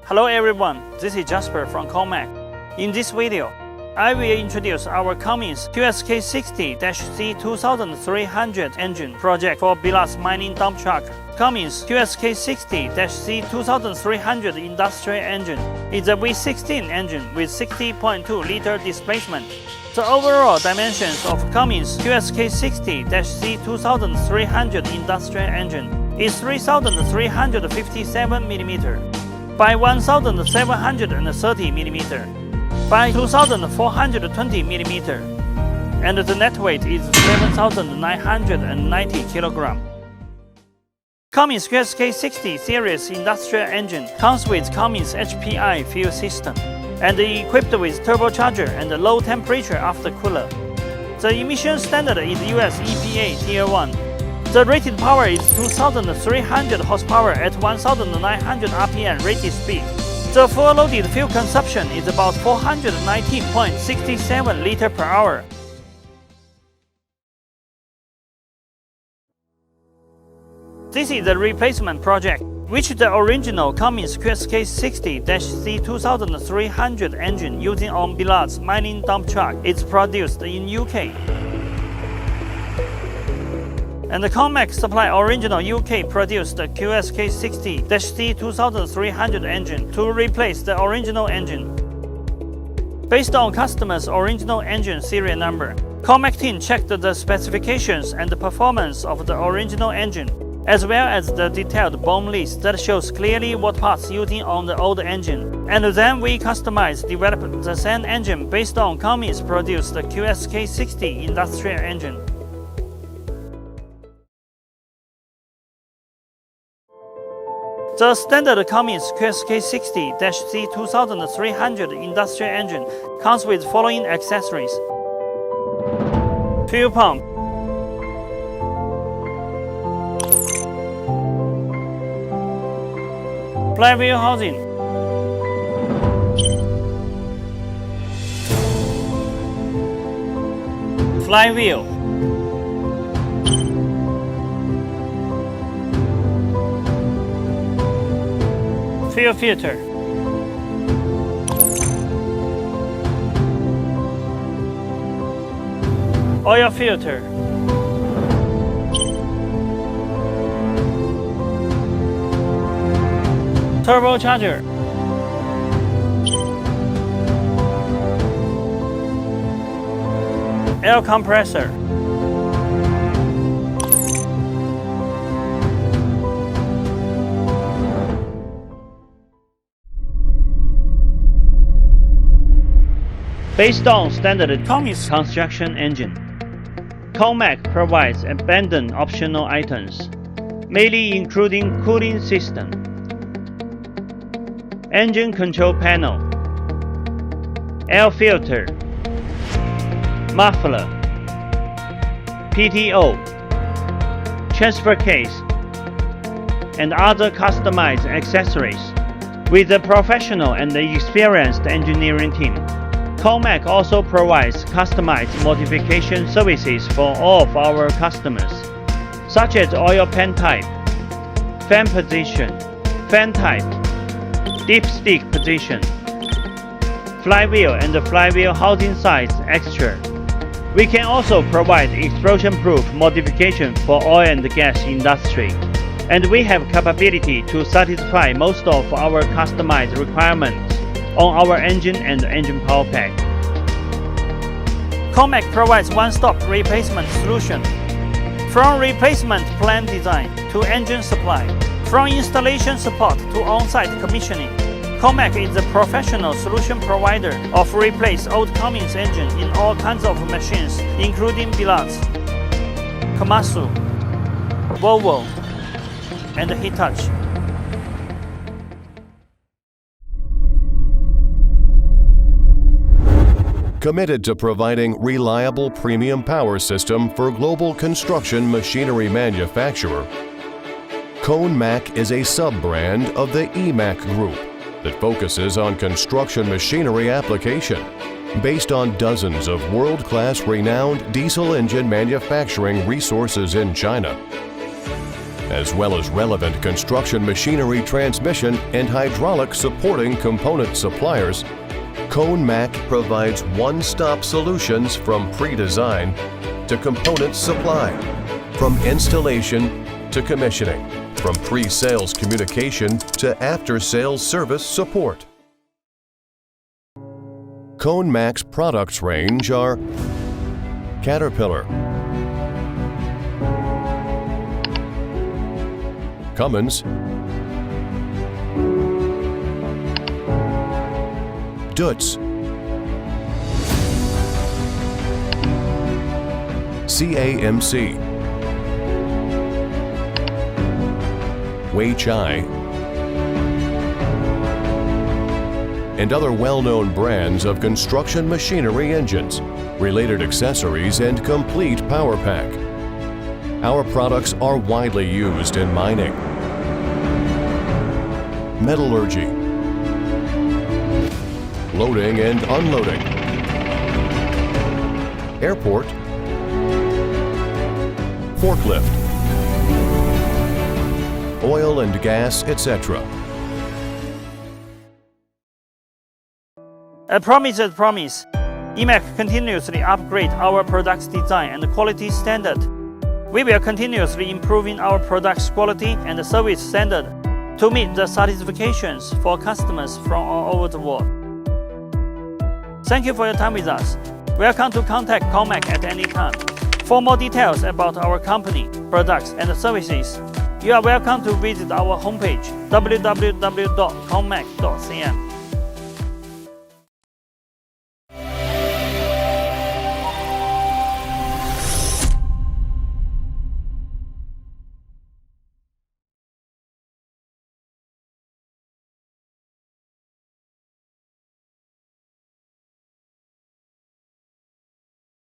Hello everyone, this is Jasper from ConeMac. In this video, I will introduce our Cummins QSK60-C2300 engine project for Belaz mining dump truck. Cummins QSK60-C2300 industrial engine is a V16 engine with 60.2-liter displacement. The overall dimensions of Cummins QSK60-C2300 industrial engine is 3,357 mm by 1,730 mm by 2,420 mm, and the net weight is 7,990 kg. Cummins QSK60 series industrial engine comes with Cummins HPI fuel system and equipped with turbocharger and low temperature aftercooler. The emission standard is US EPA Tier I. The rated power is 2,300 horsepower at 1,900 RPM rated speed. The full loaded fuel consumption is about 419.67 liters per hour. This is the replacement project, which the original Cummins QSK60-C2300 engine using on Belaz mining dump truck is produced in UK. And the ConeMac supply original UK produced the QSK60-C2300 engine to replace the original engine. Based on customer's original engine serial number, ConeMac team checked the specifications and the performance of the original engine, as well as the detailed BOM list that shows clearly what parts using on the old engine. And then we developed the same engine based on Cummins produced the QSK60 industrial engine. The standard Cummins QSK60-C2300 industrial engine comes with following accessories: fuel pump, flywheel housing, flywheel, fuel filter, oil filter, turbocharger, air compressor, based on standard Cummins construction engine, ConeMac provides abundant optional items, mainly including cooling system, engine control panel, air filter, muffler, PTO, transfer case, and other customized accessories. With a professional and experienced engineering team, ConeMac also provides customized modification services for all of our customers, such as oil pan type, fan position, fan type, dipstick position, flywheel and flywheel housing size extra. We can also provide explosion-proof modification for oil and gas industry, and we have capability to satisfy most of our customized requirements on our engine and engine power pack. ConeMac provides one-stop replacement solution, from replacement plan design to engine supply, from installation support to on-site commissioning. ConeMac is a professional solution provider of replace old Cummins engine in all kinds of machines, including Belaz, Komatsu, Volvo, and Hitachi. Committed to providing reliable premium power system for global construction machinery manufacturer, ConeMac is a sub-brand of the EMAC Group that focuses on construction machinery application based on dozens of world-class renowned diesel engine manufacturing resources in China. as well as relevant construction machinery transmission and hydraulic supporting component suppliers, ConeMac provides one-stop solutions from pre-design to component supply, from installation to commissioning, from pre-sales communication to after-sales service support. ConeMac's products range are Caterpillar, Cummins, Dutz, CAMC, Weichai, and other well-known brands of construction machinery engines, related accessories, and complete power pack. Our products are widely used in mining, metallurgy, loading and unloading, airport, forklift, oil and gas, etc. A promise is a promise. EMAC continuously upgrade our products design and quality standard. We will continuously improving our products quality and service standard to meet the satisfactions for customers from all over the world. Thank you for your time with us. Welcome to contact ConeMac at any time. For more details about our company, products, and services, you are welcome to visit our homepage www.conemac.cn.